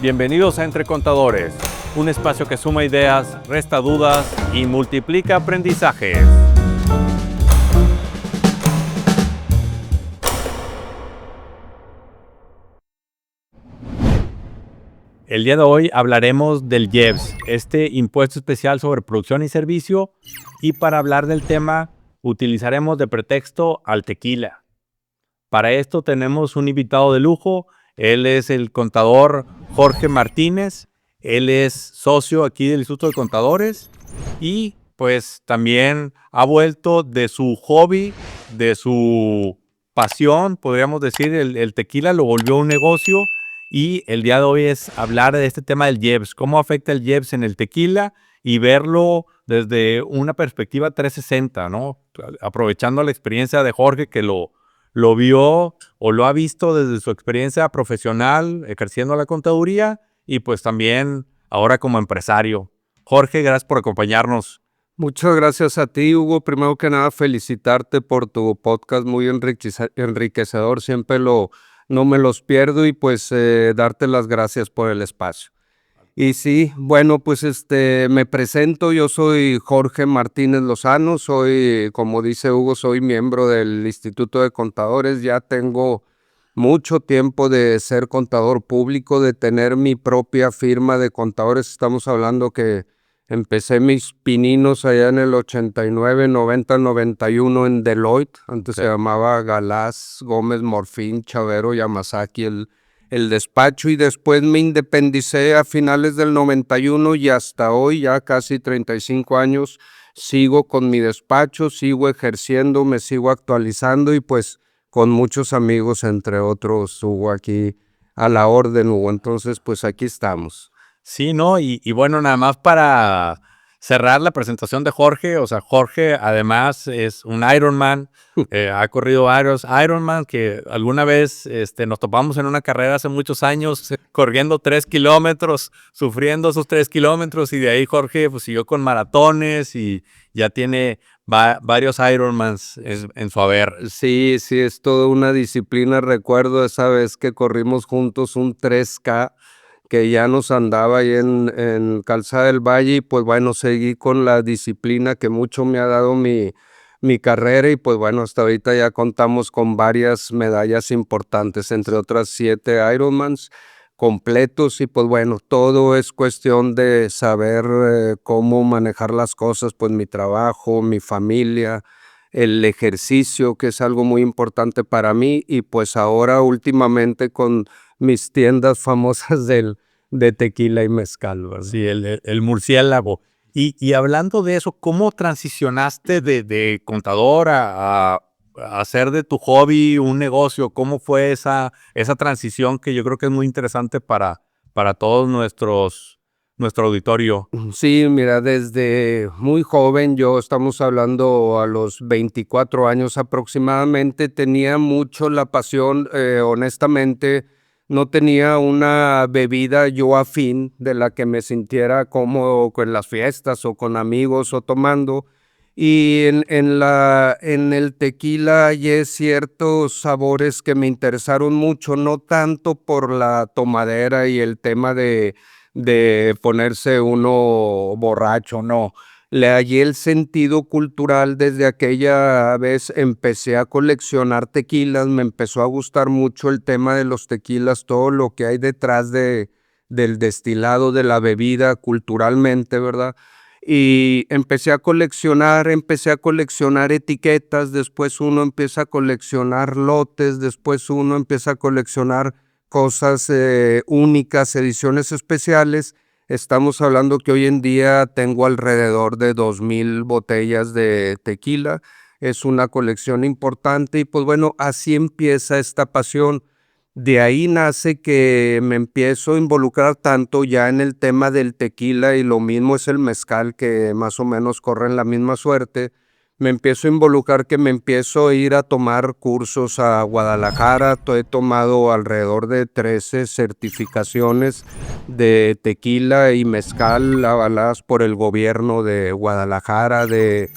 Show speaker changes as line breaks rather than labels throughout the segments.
Bienvenidos a Entre Contadores, un espacio que suma ideas, resta dudas y multiplica aprendizajes. El día de hoy hablaremos del IEPS, este impuesto especial sobre producción y servicio, y para hablar del tema utilizaremos de pretexto al tequila. Para esto tenemos un invitado de lujo. Él es el contador Jorge Martínez. Él es socio aquí del Instituto de Contadores y pues también ha vuelto de su hobby, de su pasión, podríamos decir, el tequila lo volvió un negocio, y el día de hoy es hablar de este tema del IEPS, cómo afecta el IEPS en el tequila y verlo desde una perspectiva 360, ¿no? Aprovechando la experiencia de Jorge, que lo vio o lo ha visto desde su experiencia profesional ejerciendo la contaduría y pues también ahora como empresario. Jorge, gracias por acompañarnos.
Muchas gracias a ti, Hugo. Primero que nada, felicitarte por tu podcast, muy enriquecedor. Siempre no me los pierdo y pues darte las gracias por el espacio. Y sí, bueno, pues me presento. Yo soy Jorge Martínez Lozano, soy, como dice Hugo, soy miembro del Instituto de Contadores. Ya tengo mucho tiempo de ser contador público, de tener mi propia firma de contadores. Estamos hablando que empecé mis pininos allá en el 89, 90, 91 en Deloitte. Antes se llamaba Galás, Gómez, Morfín, Chavero, Yamazaki, el despacho, y después me independicé a finales del 91 y hasta hoy, ya casi 35 años, sigo con mi despacho, sigo ejerciendo, me sigo actualizando y pues con muchos amigos, entre otros, Hugo, aquí a la orden, Hugo. Entonces, pues aquí estamos.
Sí, ¿no? Y bueno, nada más para cerrar la presentación de Jorge, o sea, Jorge además es un Ironman, ha corrido varios Ironman, que alguna vez nos topamos en una carrera hace muchos años, corriendo 3 kilómetros, sufriendo esos 3 kilómetros, y de ahí Jorge pues siguió con maratones y ya tiene varios Ironmans en su haber.
Sí, es toda una disciplina. Recuerdo esa vez que corrimos juntos un 3K, que ya nos andaba ahí en Calzada del Valle, y pues bueno, seguí con la disciplina que mucho me ha dado mi carrera, y pues bueno, hasta ahorita ya contamos con varias medallas importantes, entre otras 7 Ironmans completos, y pues bueno, todo es cuestión de saber cómo manejar las cosas, pues mi trabajo, mi familia, el ejercicio, que es algo muy importante para mí, y pues ahora últimamente con mis tiendas famosas de tequila y mezcal, ¿verdad?
Sí, el murciélago. Y hablando de eso, ¿cómo transicionaste de contador a hacer de tu hobby un negocio? ¿Cómo fue esa transición, que yo creo que es muy interesante para todos nuestro auditorio?
Sí, mira, desde muy joven, estamos hablando a los 24 años aproximadamente, tenía mucho la pasión, honestamente, no tenía una bebida yo afín de la que me sintiera cómodo en las fiestas o con amigos o tomando, y en el tequila hay ciertos sabores que me interesaron mucho, no tanto por la tomadera y el tema de ponerse uno borracho, no. Le hallé el sentido cultural. Desde aquella vez empecé a coleccionar tequilas, me empezó a gustar mucho el tema de los tequilas, todo lo que hay detrás del destilado de la bebida culturalmente, ¿verdad? Y empecé a coleccionar etiquetas, después uno empieza a coleccionar lotes, después uno empieza a coleccionar cosas únicas, ediciones especiales. Estamos hablando que hoy en día tengo alrededor de 2,000 botellas de tequila. Es una colección importante y pues bueno, así empieza esta pasión. De ahí nace que me empiezo a involucrar tanto ya en el tema del tequila, y lo mismo es el mezcal, que más o menos corren la misma suerte. Me empiezo a involucrar, que me empiezo a ir a tomar cursos a Guadalajara. He tomado alrededor de 13 certificaciones de tequila y mezcal avaladas por el gobierno de Guadalajara, de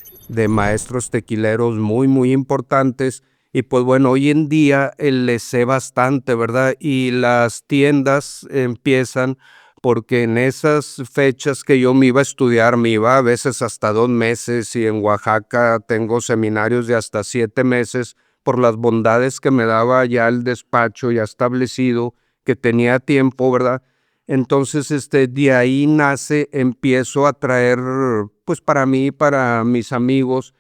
maestros tequileros muy, muy importantes. Y pues bueno, hoy en día le sé bastante, ¿verdad? Y las tiendas empiezan porque en esas fechas que yo me iba a estudiar, me iba a veces hasta 2 meses y en Oaxaca tengo seminarios de hasta 7 meses por las bondades que me daba ya el despacho ya establecido, que tenía tiempo, ¿verdad? Entonces, de ahí nace, empiezo a traer, pues para mí, para mis amigos,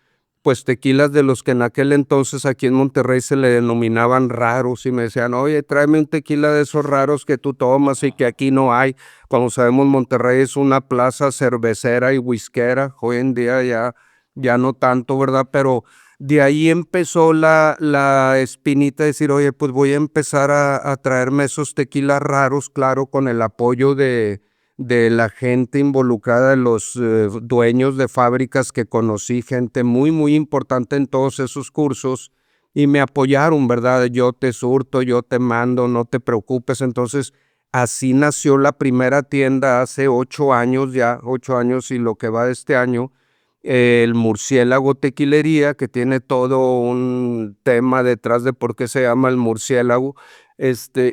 pues tequilas de los que en aquel entonces aquí en Monterrey se le denominaban raros y me decían, oye, tráeme un tequila de esos raros que tú tomas y que aquí no hay. Como sabemos, Monterrey es una plaza cervecera y whiskera, hoy en día ya no tanto, ¿verdad? Pero de ahí empezó la espinita de decir, oye, pues voy a empezar a traerme esos tequilas raros, claro, con el apoyo de la gente involucrada, de los dueños de fábricas que conocí, gente muy, muy importante en todos esos cursos y me apoyaron, ¿verdad? Yo te surto, yo te mando, no te preocupes. Entonces, así nació la primera tienda hace 8 años ya, 8 años y lo que va de este año, el Murciélago Tequilería, que tiene todo un tema detrás de por qué se llama el murciélago.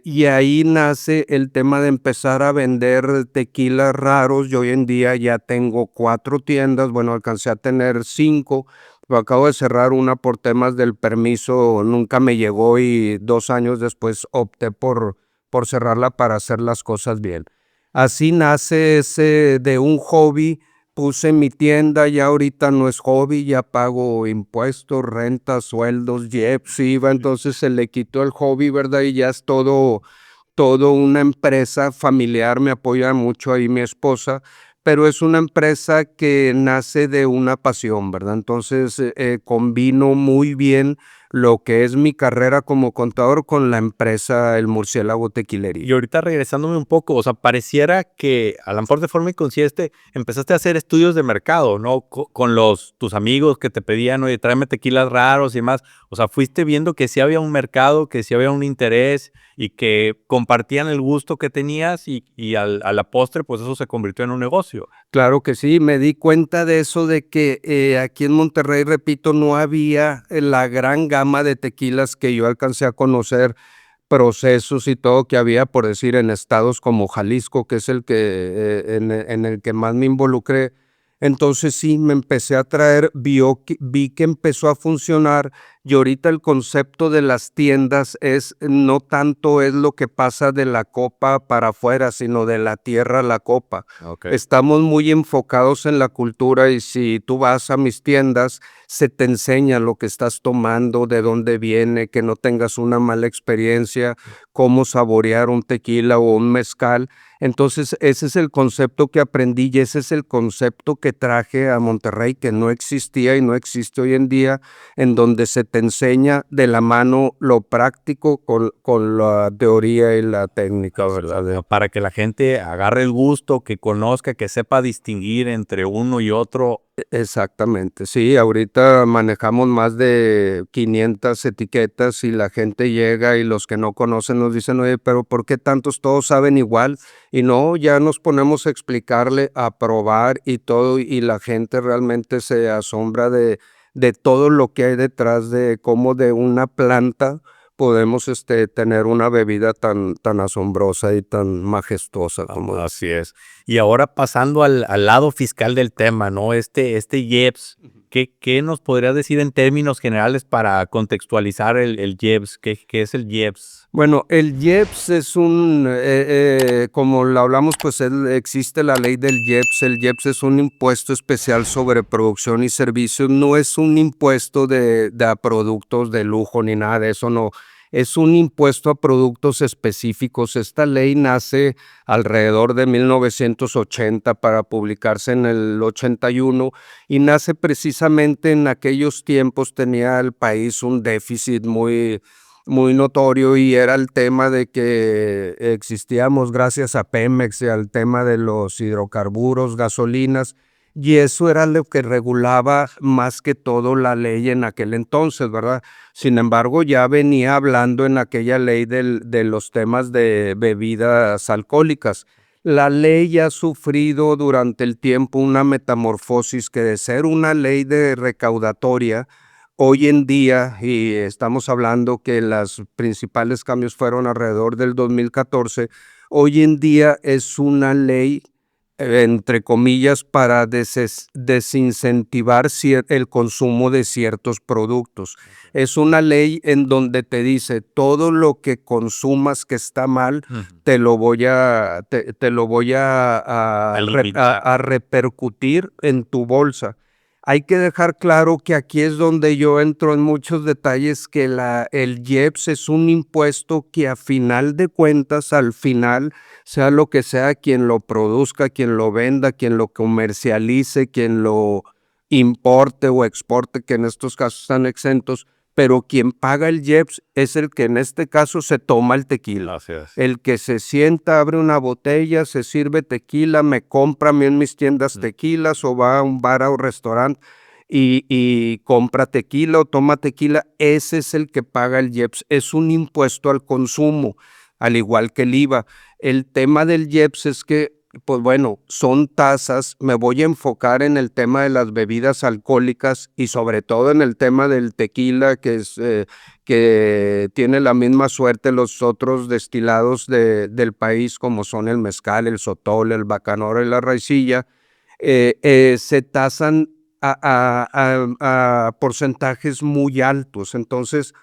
Y ahí nace el tema de empezar a vender tequilas raros. Yo hoy en día ya tengo 4 tiendas, bueno, alcancé a tener 5, pero acabo de cerrar una por temas del permiso, nunca me llegó y 2 años después opté por cerrarla para hacer las cosas bien. Así nace ese de un hobby. Puse mi tienda, ya ahorita no es hobby, ya pago impuestos, rentas, sueldos, IEPS, IVA, entonces se le quitó el hobby, ¿verdad? Y ya es todo una empresa familiar, me apoya mucho ahí mi esposa, pero es una empresa que nace de una pasión, ¿verdad? Entonces combino muy bien lo que es mi carrera como contador con la empresa El Murciélago
Y
Tequilería.
ahorita regresándome un poco, o sea, pareciera que a lo mejor de forma inconsciente empezaste a hacer estudios de mercado, ¿no? Con tus amigos que te pedían, oye, tráeme tequilas raros y más. O sea, fuiste viendo que sí había un mercado, que sí había un interés y que compartían el gusto que tenías y a la postre, pues eso se convirtió en un negocio.
Claro que sí, me di cuenta de eso, de que aquí en Monterrey, repito, no había la gran gama de tequilas que yo alcancé a conocer, procesos y todo que había, por decir, en estados como Jalisco, que es el que en el que más me involucré. Entonces sí, me empecé a traer, vi que empezó a funcionar y ahorita el concepto de las tiendas es no tanto es lo que pasa de la copa para afuera, sino de la tierra a la copa.
Ok.
Estamos muy enfocados en la cultura y si tú vas a mis tiendas, se te enseña lo que estás tomando, de dónde viene, que no tengas una mala experiencia, cómo saborear un tequila o un mezcal. Entonces, ese es el concepto que aprendí y ese es el concepto que traje a Monterrey, que no existía y no existe hoy en día, en donde se te enseña de la mano lo práctico con la teoría y la técnica, ¿verdad?
Para que la gente agarre el gusto, que conozca, que sepa distinguir entre uno y otro.
Exactamente, sí, ahorita manejamos más de 500 etiquetas y la gente llega y los que no conocen nos dicen, oye, pero ¿por qué tantos todos saben igual? Y no, ya nos ponemos a explicarle, a probar y todo, y la gente realmente se asombra de todo lo que hay detrás de cómo de una planta podemos tener una bebida tan asombrosa y tan majestuosa como es.
Así es. Y ahora pasando al lado fiscal del tema, ¿no? Este IEPS, ¿qué nos podrías decir en términos generales para contextualizar el IEPS? ¿Qué es el IEPS?
Bueno, el IEPS es como lo hablamos, pues existe la ley del IEPS. El IEPS es un impuesto especial sobre producción y servicios. No es un impuesto de a productos de lujo ni nada de eso, no. Es un impuesto a productos específicos. Esta ley nace alrededor de 1980 para publicarse en el 81 y nace precisamente en aquellos tiempos tenía el país un déficit muy notorio y era el tema de que existíamos gracias a Pemex y al tema de los hidrocarburos, gasolinas, y eso era lo que regulaba más que todo la ley en aquel entonces, ¿verdad? Sin embargo, ya venía hablando en aquella ley de los temas de bebidas alcohólicas. La ley ha sufrido durante el tiempo una metamorfosis que de ser una ley de recaudatoria, hoy en día, y estamos hablando que los principales cambios fueron alrededor del 2014, hoy en día es una ley, entre comillas, para desincentivar el consumo de ciertos productos. Es una ley en donde te dice todo lo que consumas que está mal, te lo voy a repercutir en tu bolsa. Hay que dejar claro que aquí es donde yo entro en muchos detalles, que el IEPS es un impuesto que a final de cuentas, al final, sea lo que sea, quien lo produzca, quien lo venda, quien lo comercialice, quien lo importe o exporte, que en estos casos están exentos, pero quien paga el IEPS es el que en este caso se toma el tequila.
Así es.
El que se sienta, abre una botella, se sirve tequila, me compra a mí en mis tiendas tequilas, o va a un bar o un restaurante y compra tequila o toma tequila, ese es el que paga el IEPS. Es un impuesto al consumo, al igual que el IVA. El tema del IEPS es que, pues bueno, son tasas. Me voy a enfocar en el tema de las bebidas alcohólicas y sobre todo en el tema del tequila, que tiene la misma suerte los otros destilados del país, como son el mezcal, el sotol, el bacanora y la raicilla. Se tasan a porcentajes muy altos. Entonces,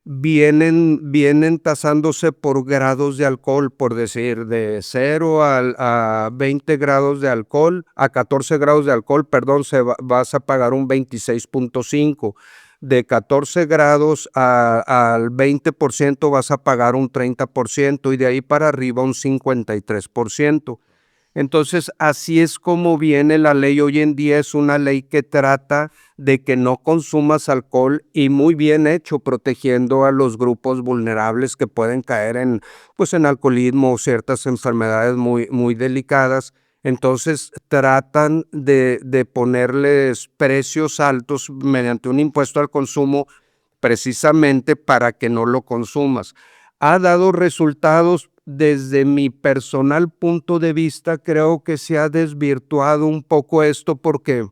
vienen tasándose por grados de alcohol, por decir, de 0 a 20 grados de alcohol, a 14 grados de alcohol, perdón, vas a pagar un 26.5. De 14 grados al 20% vas a pagar un 30%, y de ahí para arriba un 53%. Entonces, así es como viene la ley hoy en día. Es una ley que trata de que no consumas alcohol, y muy bien hecho, protegiendo a los grupos vulnerables que pueden caer en alcoholismo o ciertas enfermedades muy, muy delicadas. Entonces, tratan de ponerles precios altos mediante un impuesto al consumo, precisamente para que no lo consumas. Ha dado resultados. Desde mi personal punto de vista, creo que se ha desvirtuado un poco esto, porque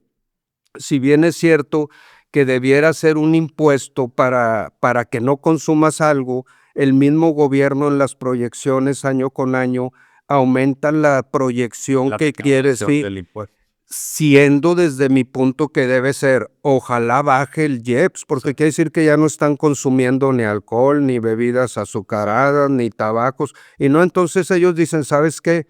si bien es cierto que debiera ser un impuesto para que no consumas algo, el mismo gobierno en las proyecciones año con año aumenta la proyección que quiere, sí,
del impuesto.
siendo desde mi punto que debe ser, ojalá baje el IEPS, porque quiere decir que ya no están consumiendo ni alcohol, ni bebidas azucaradas, ni tabacos, y no, entonces ellos dicen, ¿sabes qué?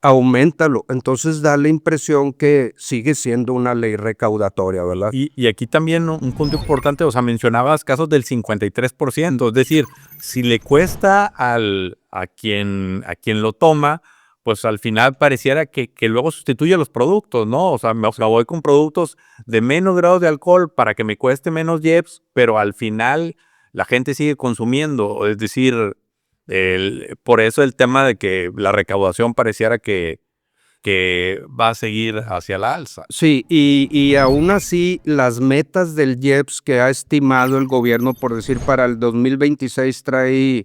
Auméntalo. Entonces da la impresión que sigue siendo una ley recaudatoria, ¿verdad?
Y aquí también un punto importante, o sea, mencionabas casos del 53%, es decir, si le cuesta a quien lo toma, pues al final pareciera que luego sustituye los productos, ¿no? O sea, me voy con productos de menos grados de alcohol para que me cueste menos IEPS, pero al final la gente sigue consumiendo, es decir, por eso el tema de que la recaudación pareciera que va a seguir hacia la alza.
Sí, y aún así las metas del IEPS que ha estimado el gobierno, por decir, para el 2026 trae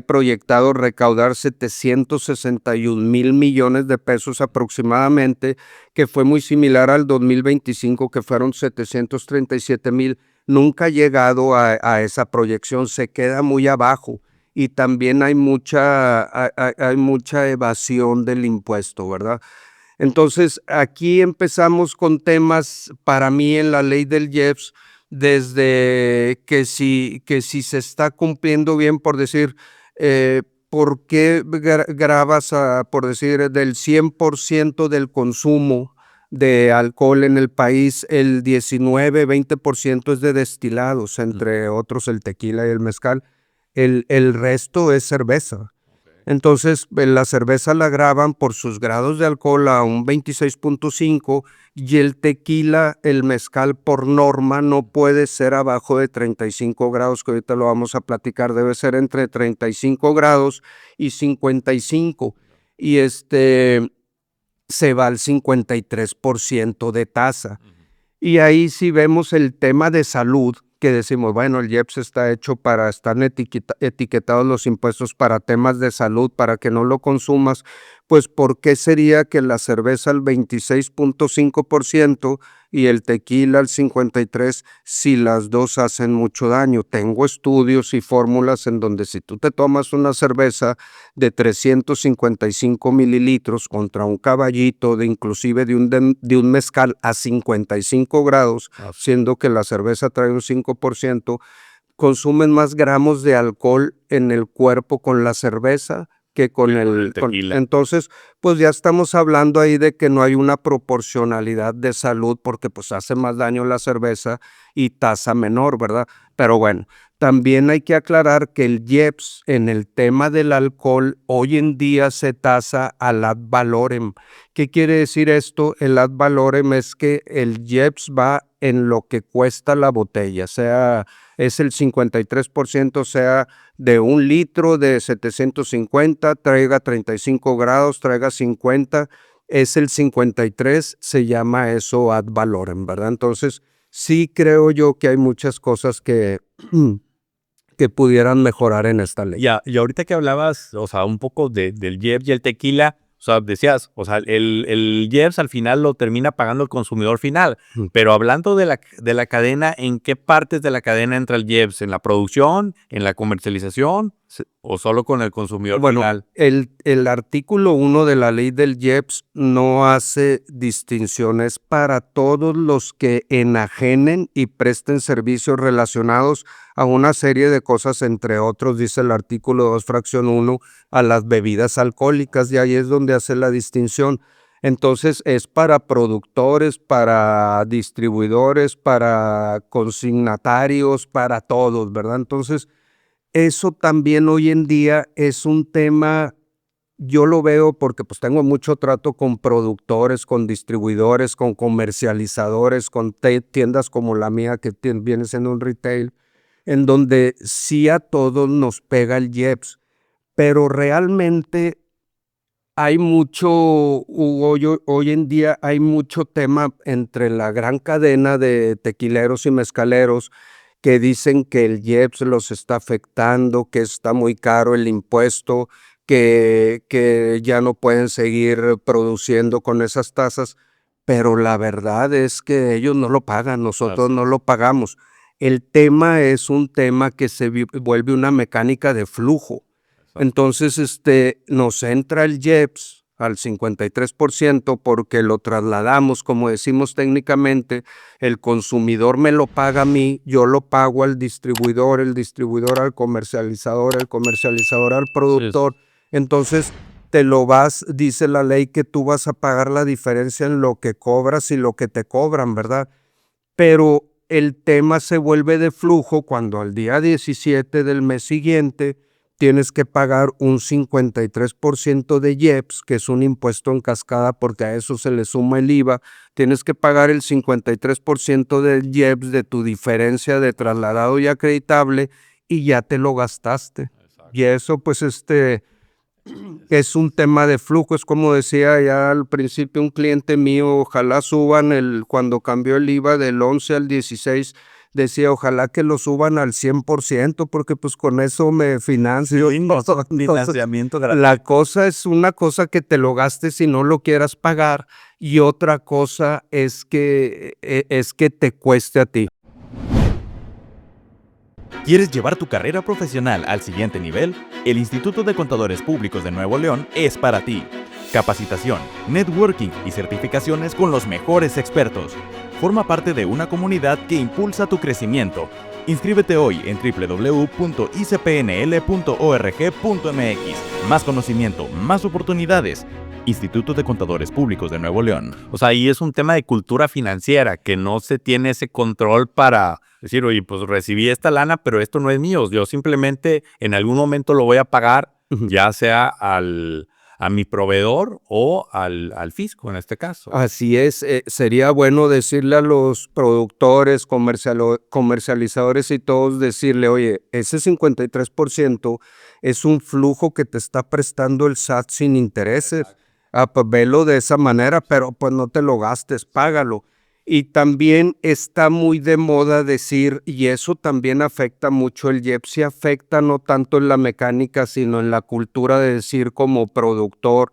proyectado recaudar 761,000 millones de pesos aproximadamente, que fue muy similar al 2025, que fueron 737,000. Nunca ha llegado a esa proyección, se queda muy abajo, y también hay mucha evasión del impuesto, ¿verdad? Entonces, aquí empezamos con temas, para mí, en la ley del IEPS, desde que si se está cumpliendo bien, por decir, ¿por qué gravas, por decir, del 100% del consumo de alcohol en el país, el 19-20% es de destilados, entre otros el tequila y el mezcal? El resto es cerveza. Entonces, la cerveza la graban por sus grados de alcohol a un 26.5, y el tequila, el mezcal, por norma no puede ser abajo de 35 grados, que ahorita lo vamos a platicar, debe ser entre 35 grados y 55, y se va al 53% de tasa. Y ahí sí vemos el tema de salud, que decimos, bueno, el IEPS está hecho están etiquetados los impuestos para temas de salud, para que no lo consumas, pues ¿por qué sería que la cerveza al 26.5% y el tequila al 53% si las dos hacen mucho daño? Tengo estudios y fórmulas en donde si tú te tomas una cerveza de 355 mililitros contra un caballito de inclusive de un mezcal a 55 grados, siendo que la cerveza trae un 5%, consumen más gramos de alcohol en el cuerpo con la cerveza que con el
tequila.
entonces, pues ya estamos hablando ahí de que no hay una proporcionalidad de salud porque pues hace más daño la cerveza y tasa menor, ¿verdad? Pero bueno, también hay que aclarar que el IEPS en el tema del alcohol hoy en día se tasa al ad valorem. ¿Qué quiere decir esto? El ad valorem es que el IEPS va en lo que cuesta la botella, sea es el 53%, sea de 1 litro de 750, traiga 35 grados, traiga 50, es el 53, se llama eso ad valorem, ¿verdad? Entonces, sí creo yo que hay muchas cosas que, que pudieran mejorar en esta ley.
Y ahorita que hablabas, o sea, un poco del IEPS y el tequila, o sea, decías, o sea, el IEPS al final lo termina pagando el consumidor final, pero hablando de la cadena, ¿en qué partes de la cadena entra el IEPS? ¿En la producción, en la comercialización o solo con el consumidor
Bueno,
final?
el artículo 1 de la ley del IEPS no hace distinciones para todos los que enajenen y presten servicios relacionados a una serie de cosas, entre otros, dice el artículo 2, fracción 1, a las bebidas alcohólicas, y ahí es donde hace la distinción. Entonces, es para productores, para distribuidores, para consignatarios, para todos, ¿verdad? Entonces, eso también hoy en día es un tema, yo lo veo porque pues tengo mucho trato con productores, con distribuidores, con comercializadores, con tiendas como la mía que viene siendo un retail, en donde sí a todos nos pega el IEPS, pero realmente hay mucho, hoy en día hay mucho tema entre la gran cadena de tequileros y mezcaleros que dicen que el IEPS los está afectando, que está muy caro el impuesto, que ya no pueden seguir produciendo con esas tasas, pero la verdad es que ellos no lo pagan, nosotros no lo pagamos. El tema es un tema que se vuelve una mecánica de flujo. Entonces, nos entra el IEPS al 53% porque lo trasladamos, como decimos técnicamente, el consumidor me lo paga a mí, yo lo pago al distribuidor, el distribuidor al comercializador, el comercializador al productor. Entonces, te lo vas, dice la ley que tú vas a pagar la diferencia en lo que cobras y lo que te cobran, ¿verdad? Pero el tema se vuelve de flujo cuando al día 17 del mes siguiente tienes que pagar un 53% de IEPS, que es un impuesto en cascada porque a eso se le suma el IVA. Tienes que pagar el 53% del IEPS de tu diferencia de trasladado y acreditable y ya te lo gastaste. Y eso pues es un tema de flujo, es como decía ya al principio un cliente mío, ojalá suban cuando cambió el IVA del 11 al 16, decía ojalá que lo suban al 100% porque pues con eso me financio.
Financiamiento gratuito.
La cosa es una cosa que te lo gastes y no lo quieras pagar y otra cosa es que te cueste a ti.
¿Quieres llevar tu carrera profesional al siguiente nivel? El Instituto de Contadores Públicos de Nuevo León es para ti. Capacitación, networking y certificaciones con los mejores expertos. Forma parte de una comunidad que impulsa tu crecimiento. Inscríbete hoy en www.icpnl.org.mx. Más conocimiento, más oportunidades. Instituto de Contadores Públicos de Nuevo León.
O sea, ahí es un tema de cultura financiera, que no se tiene ese control para decir, oye, pues recibí esta lana, pero esto no es mío. Yo simplemente en algún momento lo voy a pagar, ya sea a mi proveedor o al fisco en este caso.
Así es, sería bueno decirle a los productores, comercializadores y todos, decirle, oye, ese 53% es un flujo que te está prestando el SAT sin intereses. Pues velo de esa manera, pero pues no te lo gastes, págalo. Y también está muy de moda decir, y eso también afecta mucho el IEPS, sí afecta no tanto en la mecánica, sino en la cultura de decir como productor,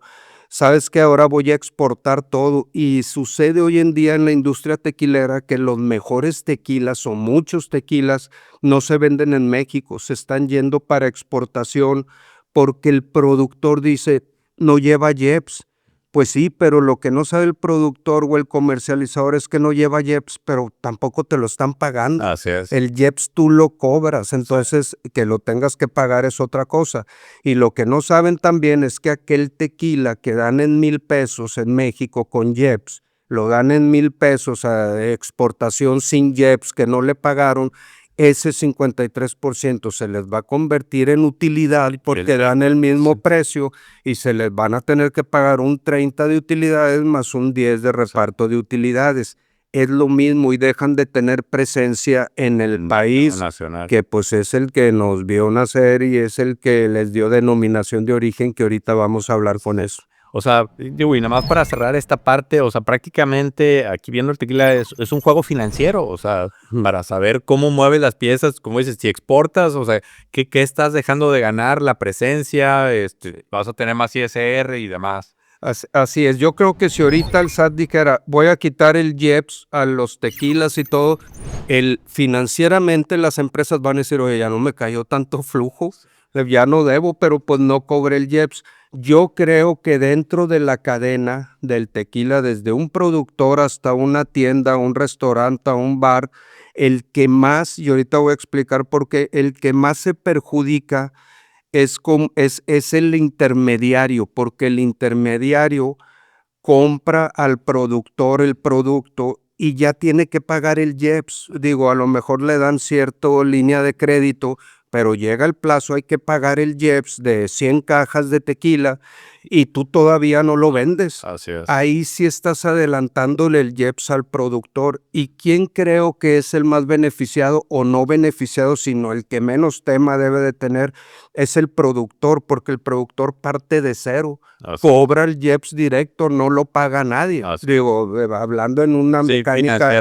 sabes que ahora voy a exportar todo, y sucede hoy en día en la industria tequilera que los mejores tequilas o muchos tequilas no se venden en México, se están yendo para exportación porque el productor dice, no lleva IEPS. Pues sí, pero lo que no sabe el productor o el comercializador es que no lleva IEPS, pero tampoco te lo están pagando.
Así es.
El IEPS tú lo cobras, entonces que lo tengas que pagar es otra cosa. Y lo que no saben también es que aquel tequila que dan en 1,000 pesos en México con IEPS, lo dan en 1,000 pesos a exportación sin IEPS que no le pagaron, ese 53% se les va a convertir en utilidad porque dan el mismo precio y se les van a tener que pagar un 30 de utilidades más un 10 de reparto de utilidades. Es lo mismo y dejan de tener presencia en el país,
nacional.
que pues es el que nos vio nacer y es el que les dio denominación de origen, que ahorita vamos a hablar con eso.
O sea, digo, y nada más para cerrar esta parte, o sea, prácticamente aquí viendo el tequila es un juego financiero, o sea, para saber cómo mueves las piezas, como dices, si exportas, o sea, ¿qué estás dejando de ganar? La presencia, vas a tener más ISR y demás.
Así es, yo creo que si ahorita el SAT dijera, voy a quitar el IEPS a los tequilas y todo, financieramente las empresas van a decir, oye, ya no me cayó tanto flujo, ya no debo, pero pues no cobré el IEPS. Yo creo que dentro de la cadena del tequila, desde un productor hasta una tienda, un restaurante, un bar, el que más, y ahorita voy a explicar por qué, el que más se perjudica es el intermediario, porque el intermediario compra al productor el producto y ya tiene que pagar el IEPS. Digo, a lo mejor le dan cierta línea de crédito, pero llega el plazo, hay que pagar el IEPS de 100 cajas de tequila y tú todavía no lo vendes.
Así es.
Ahí sí estás adelantándole el IEPS al productor. ¿Y quién creo que es el más beneficiado o no beneficiado, sino el que menos tema debe de tener? Es el productor, porque el productor parte de cero. Cobra el IEPS directo, no lo paga nadie. Digo, hablando en una mecánica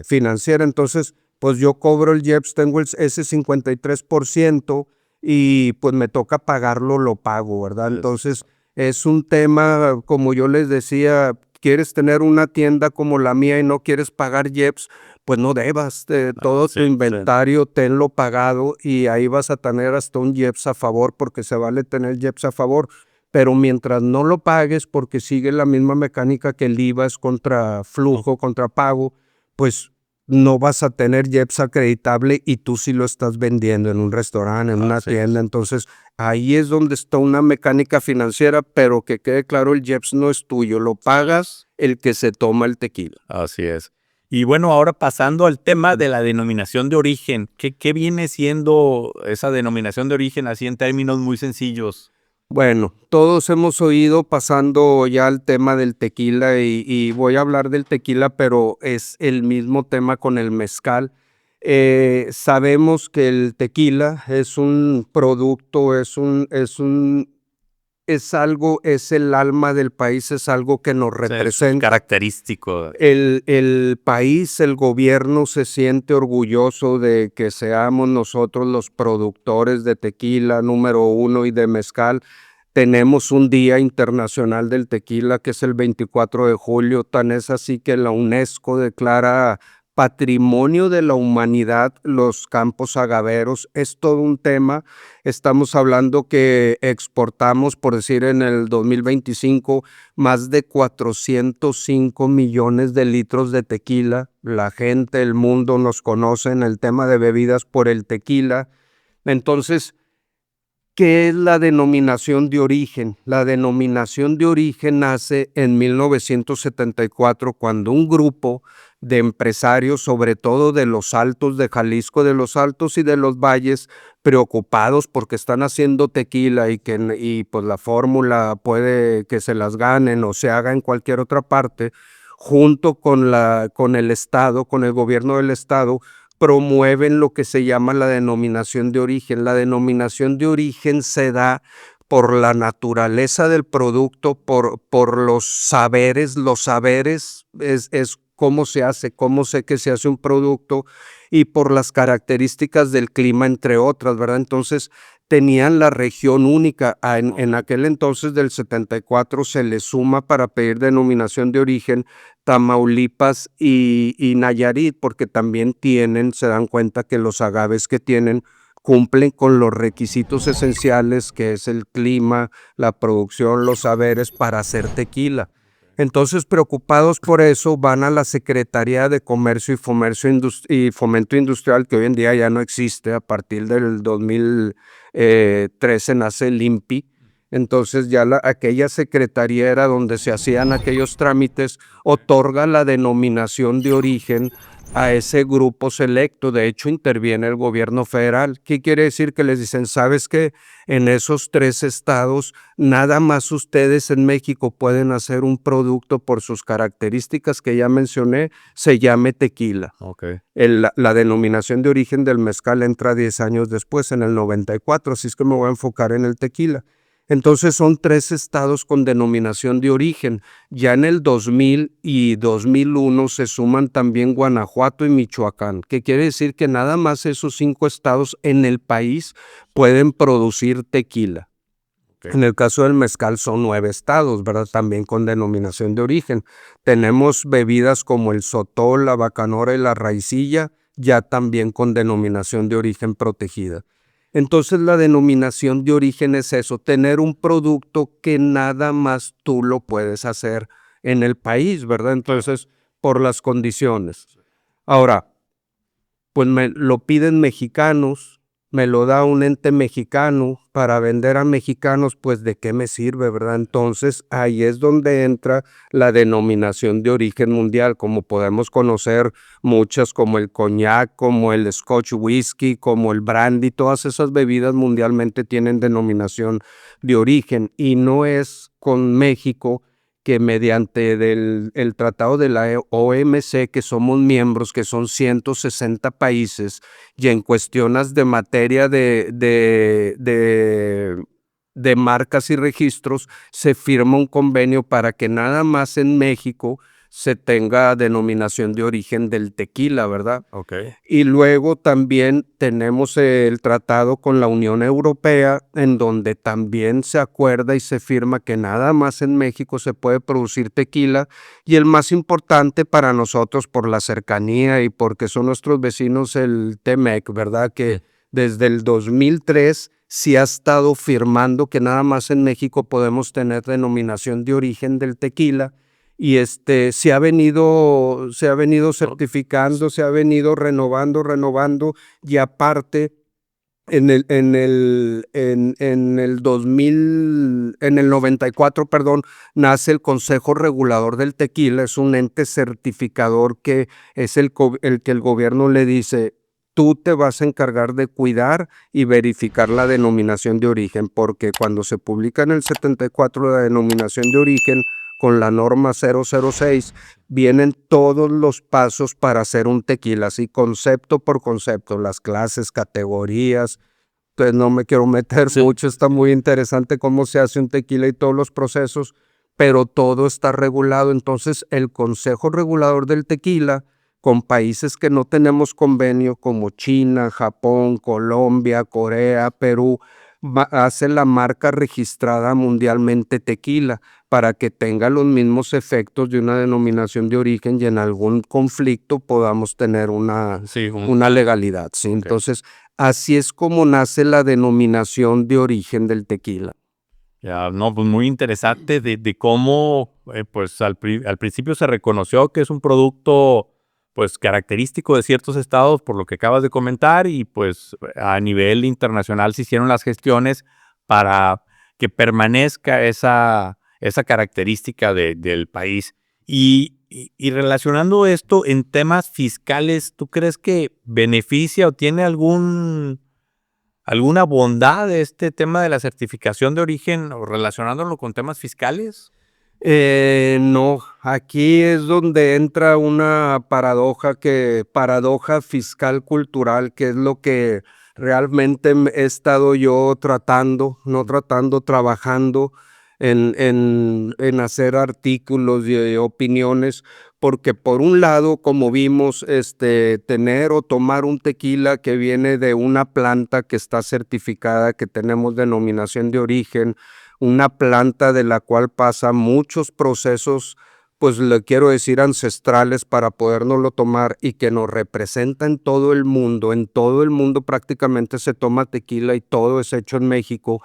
financiera, entonces pues yo cobro el IEPS, tengo ese 53% y pues me toca pagarlo, lo pago, ¿verdad? Entonces es un tema, como yo les decía, quieres tener una tienda como la mía y no quieres pagar IEPS, pues no debas, todo tu inventario tenlo pagado y ahí vas a tener hasta un IEPS a favor, porque se vale tener IEPS a favor. Pero mientras no lo pagues, porque sigue la misma mecánica que el IVA es contra flujo, contra pago, pues no vas a tener IEPS acreditable y tú sí lo estás vendiendo en un restaurante, en una tienda. Entonces, ahí es donde está una mecánica financiera, pero que quede claro, el IEPS no es tuyo, lo pagas el que se toma el tequila.
Así es. Y bueno, ahora pasando al tema de la denominación de origen, ¿qué viene siendo esa denominación de origen así en términos muy sencillos?
Bueno, todos hemos oído, pasando ya al tema del tequila, y voy a hablar del tequila, pero es el mismo tema con el mezcal. Sabemos que el tequila es un producto, es el alma del país, es algo que nos representa.
Es característico.
El país, el gobierno se siente orgulloso de que seamos nosotros los productores de tequila número 1 y de mezcal. Tenemos un Día Internacional del Tequila que es el 24 de julio, tan es así que la UNESCO declara Patrimonio de la Humanidad los campos agaveros. Es todo un tema. Estamos hablando que exportamos, por decir, en el 2025, más de 405 millones de litros de tequila. La gente, el mundo nos conoce en el tema de bebidas por el tequila. Entonces, ¿qué es la denominación de origen? La denominación de origen nace en 1974, cuando un grupo de empresarios, sobre todo de los Altos de Jalisco, de los Altos y de los Valles, preocupados porque están haciendo tequila y pues la fórmula puede que se las ganen o se haga en cualquier otra parte, junto con el Estado, con el gobierno del Estado, promueven lo que se llama la denominación de origen. La denominación de origen se da por la naturaleza del producto, por los saberes. Los saberes es cómo se hace, cómo sé que se hace un producto, y por las características del clima, entre otras, ¿verdad? Entonces, tenían la región única. En aquel entonces del 74 se le suma para pedir denominación de origen Tamaulipas y Nayarit, porque también se dan cuenta que los agaves que tienen cumplen con los requisitos esenciales, que es el clima, la producción, los saberes para hacer tequila. Entonces, preocupados por eso, van a la Secretaría de Comercio y Fomento Industrial, que hoy en día ya no existe. A partir del 2013 nace el INPI. Entonces ya aquella secretaría era donde se hacían aquellos trámites, otorga la denominación de origen a ese grupo selecto. De hecho, interviene el gobierno federal. ¿Qué quiere decir? Que les dicen, ¿sabes qué? En esos 3 estados, nada más ustedes en México pueden hacer un producto por sus características que ya mencioné, se llame tequila.
Okay.
La denominación de origen del mezcal entra 10 años después, en el 94, así es que me voy a enfocar en el tequila. Entonces son 3 estados con denominación de origen. Ya en el 2000 y 2001 se suman también Guanajuato y Michoacán, que quiere decir que nada más esos 5 estados en el país pueden producir tequila. Okay. En el caso del mezcal son 9 estados, ¿verdad? También con denominación de origen. Tenemos bebidas como el sotol, la bacanora y la raicilla, ya también con denominación de origen protegida. Entonces la denominación de origen es eso, tener un producto que nada más tú lo puedes hacer en el país, ¿verdad? Entonces, por las condiciones. Ahora, pues me lo piden mexicanos, me lo da un ente mexicano para vender a mexicanos, pues ¿de qué me sirve, verdad? Entonces ahí es donde entra la denominación de origen mundial, como podemos conocer muchas, como el coñac, como el Scotch whisky, como el brandy. Todas esas bebidas mundialmente tienen denominación de origen, y no es con México, que mediante el tratado de la OMC, que somos miembros, que son 160 países, y en cuestiones de materia de marcas y registros, se firma un convenio para que nada más en México se tenga denominación de origen del tequila, ¿verdad?
Okay.
Y luego también tenemos el tratado con la Unión Europea, en donde también se acuerda y se firma que nada más en México se puede producir tequila, y el más importante para nosotros por la cercanía y porque son nuestros vecinos, el TEMEC, ¿verdad? Que desde el 2003 sí ha estado firmando que nada más en México podemos tener denominación de origen del tequila. Y se ha venido certificando, se ha venido renovando, y aparte en el 94, perdón, nace el Consejo Regulador del Tequila. Es un ente certificador que es el que el gobierno le dice: tú te vas a encargar de cuidar y verificar la denominación de origen, porque cuando se publica en el 74 la denominación de origen, con la norma 006, vienen todos los pasos para hacer un tequila, así concepto por concepto, las clases, categorías. Pues no me quiero meter mucho, está muy interesante cómo se hace un tequila y todos los procesos, pero todo está regulado. Entonces el Consejo Regulador del Tequila, con países que no tenemos convenio, como China, Japón, Colombia, Corea, Perú, hace la marca registrada mundialmente tequila, para que tenga los mismos efectos de una denominación de origen, y en algún conflicto podamos tener una legalidad, ¿sí? Okay. Entonces, así es como nace la denominación de origen del tequila.
Ya, no, pues muy interesante de cómo, pues al principio se reconoció que es un producto, pues característico de ciertos estados, por lo que acabas de comentar, y pues a nivel internacional se hicieron las gestiones para que permanezca esa característica del país. Y relacionando esto en temas fiscales, ¿tú crees que beneficia o tiene alguna bondad de este tema de la certificación de origen, o relacionándolo con temas fiscales?
No, aquí es donde entra una paradoja fiscal cultural, que es lo que realmente he estado yo trabajando en hacer artículos y opiniones, porque por un lado, como vimos, tener o tomar un tequila que viene de una planta que está certificada, que tenemos denominación de origen, una planta de la cual pasa muchos procesos, pues le quiero decir ancestrales para podérnoslo tomar y que nos representa en todo el mundo prácticamente se toma tequila y todo es hecho en México.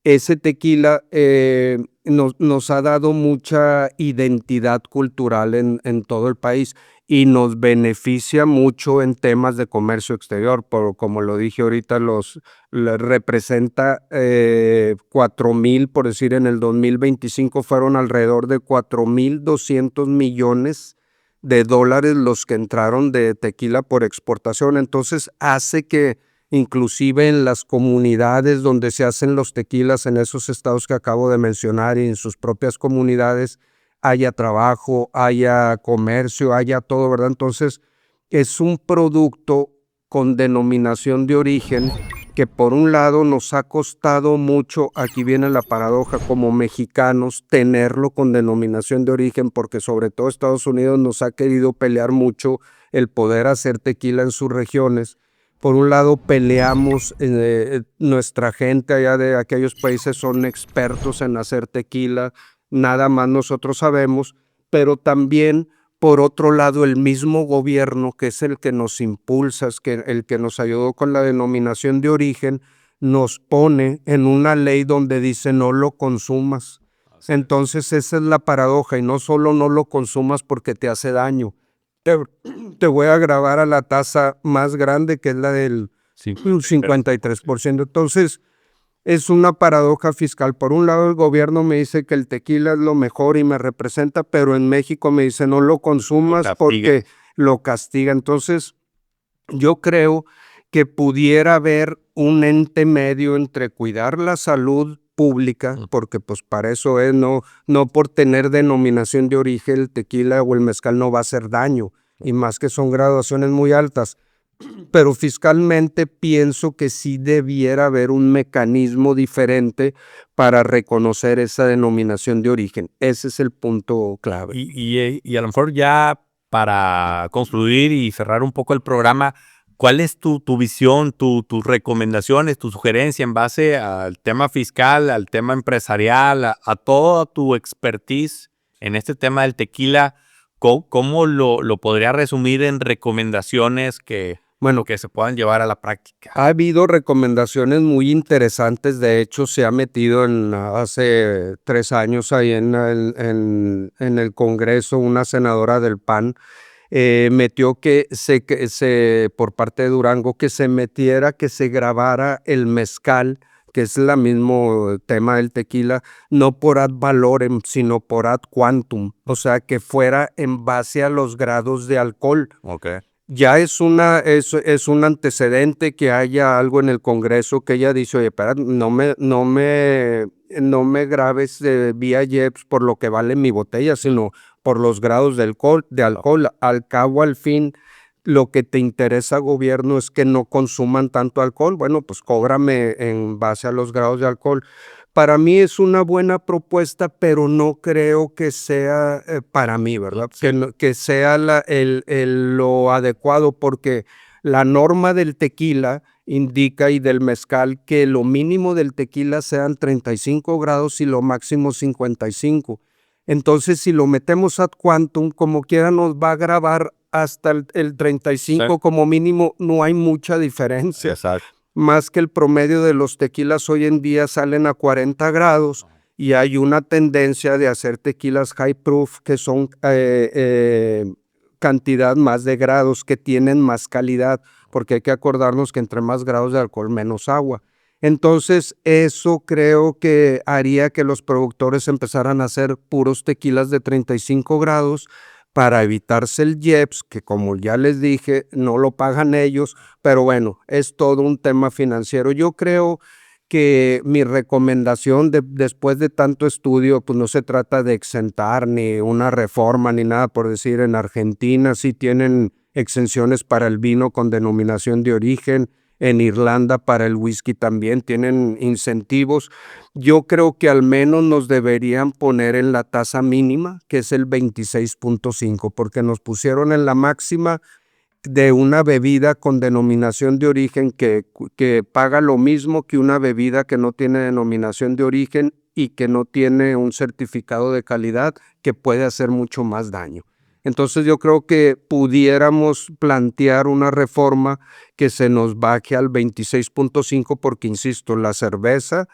Ese tequila nos ha dado mucha identidad cultural en todo el país y nos beneficia mucho en temas de comercio exterior, como lo dije ahorita, representa 4,000, por decir, en el 2025 fueron alrededor de 4,200 millones de dólares los que entraron de tequila por exportación. Entonces hace que inclusive en las comunidades donde se hacen los tequilas, en esos estados que acabo de mencionar y en sus propias comunidades, haya trabajo, haya comercio, haya todo, ¿verdad? Entonces, es un producto con denominación de origen que por un lado nos ha costado mucho, aquí viene la paradoja, como mexicanos, tenerlo con denominación de origen, porque sobre todo Estados Unidos nos ha querido pelear mucho el poder hacer tequila en sus regiones. Por un lado peleamos, nuestra gente allá de aquellos países son expertos en hacer tequila, nada más nosotros sabemos, pero también por otro lado el mismo gobierno, que es el que nos impulsa, el que nos ayudó con la denominación de origen, nos pone en una ley donde dice no lo consumas. Entonces esa es la paradoja, y no solo no lo consumas porque te hace daño. Te voy a grabar a la tasa más grande, que es la del 53%. Entonces, es una paradoja fiscal. Por un lado, el gobierno me dice que el tequila es lo mejor y me representa, pero en México me dice no lo consumas porque lo castiga. Entonces, yo creo que pudiera haber un ente medio entre cuidar la salud pública, porque pues para eso es, no por tener denominación de origen el tequila o el mezcal no va a hacer daño, y más que son graduaciones muy altas, pero fiscalmente pienso que sí debiera haber un mecanismo diferente para reconocer esa denominación de origen. Ese es el punto clave.
Y a lo mejor ya para concluir y cerrar un poco el programa, ¿cuál es tu visión, tus recomendaciones, tu sugerencia en base al tema fiscal, al tema empresarial, a toda tu expertise en este tema del tequila? ¿Cómo lo podría resumir en recomendaciones que se puedan llevar a la práctica?
Ha habido recomendaciones muy interesantes. De hecho, se ha metido hace 3 años ahí en el Congreso una senadora del PAN, metió que por parte de Durango, que se metiera, que se grabara el mezcal, que es el mismo tema del tequila, no por ad valorem, sino por ad quantum, o sea, que fuera en base a los grados de alcohol.
Okay.
Ya es un antecedente que haya algo en el Congreso que ella dice, oye, espera, no me grabes vía JEPS por lo que vale mi botella, sino por los grados de alcohol. Al cabo, al fin, lo que te interesa, gobierno, es que no consuman tanto alcohol. Bueno, pues cóbrame en base a los grados de alcohol. Para mí es una buena propuesta, pero no creo que sea para mí, ¿verdad? Sí. Que sea lo adecuado, porque la norma del tequila indica, y del mezcal, que lo mínimo del tequila sean 35 grados y lo máximo 55. Entonces, si lo metemos ad quantum, como quiera nos va a grabar hasta el 35, sí, como mínimo, no hay mucha diferencia.
Exacto.
Más que el promedio de los tequilas hoy en día salen a 40 grados y hay una tendencia de hacer tequilas high proof, que son cantidad más de grados, que tienen más calidad, porque hay que acordarnos que entre más grados de alcohol, menos agua. Entonces, eso creo que haría que los productores empezaran a hacer puros tequilas de 35 grados, para evitarse el JEPS, que como ya les dije, no lo pagan ellos, pero bueno, es todo un tema financiero. Yo creo que mi recomendación después de tanto estudio, pues no se trata de exentar ni una reforma ni nada, por decir. En Argentina sí tienen exenciones para el vino con denominación de origen, En Irlanda para el whisky también tienen incentivos. Yo creo que al menos nos deberían poner en la tasa mínima, que es el 26.5, porque nos pusieron en la máxima de una bebida con denominación de origen que paga lo mismo que una bebida que no tiene denominación de origen y que no tiene un certificado de calidad, que puede hacer mucho más daño. Entonces yo creo que pudiéramos plantear una reforma que se nos baje al 26.5 porque, insisto, la cerveza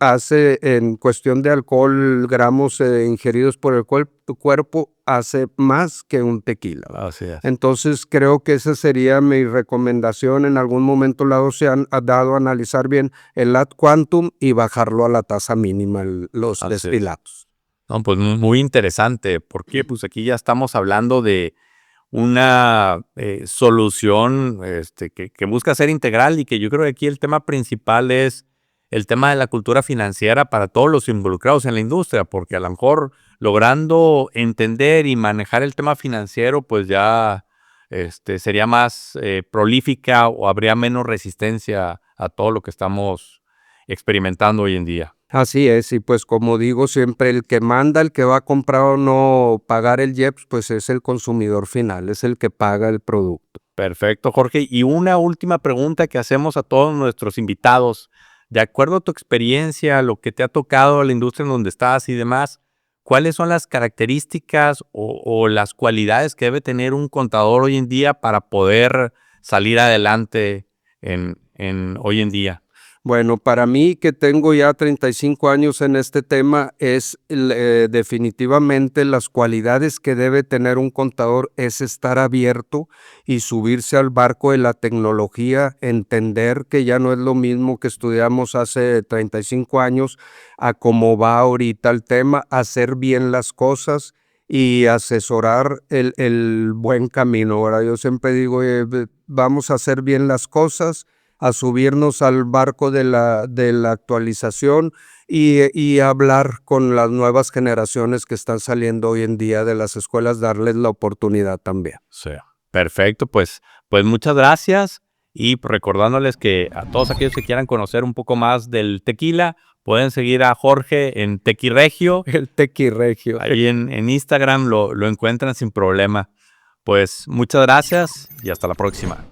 hace, en cuestión de alcohol, gramos ingeridos por el cuerpo, hace más que un tequila.
Así es.
Entonces creo que esa sería mi recomendación. En algún momento se han dado a analizar bien el ad quantum y bajarlo a la tasa mínima, los
Así es.
destilados.
No, pues muy interesante, porque pues aquí ya estamos hablando de una solución que busca ser integral, y que yo creo que aquí el tema principal es el tema de la cultura financiera para todos los involucrados en la industria, porque a lo mejor logrando entender y manejar el tema financiero, pues ya sería más prolífica, o habría menos resistencia a todo lo que estamos experimentando hoy en día.
Así es, y pues como digo siempre, el que manda, el que va a comprar o no pagar el IEPS, pues es el consumidor final, es el que paga el producto.
Perfecto, Jorge. Y una última pregunta que hacemos a todos nuestros invitados. De acuerdo a tu experiencia, lo que te ha tocado, la industria en donde estás y demás, ¿cuáles son las características o las cualidades que debe tener un contador hoy en día para poder salir adelante hoy en día?
Bueno, para mí, que tengo ya 35 años en este tema, es definitivamente las cualidades que debe tener un contador es estar abierto y subirse al barco de la tecnología, entender que ya no es lo mismo que estudiamos hace 35 años a cómo va ahorita el tema, hacer bien las cosas y asesorar el buen camino. Ahora, yo siempre digo, vamos a hacer bien las cosas, a subirnos al barco de la actualización y hablar con las nuevas generaciones que están saliendo hoy en día de las escuelas, darles la oportunidad también.
Sí. Perfecto, pues muchas gracias, y recordándoles que a todos aquellos que quieran conocer un poco más del tequila, pueden seguir a Jorge en Tequiregio.
El Tequiregio.
Ahí en Instagram lo encuentran sin problema. Pues muchas gracias y hasta la próxima.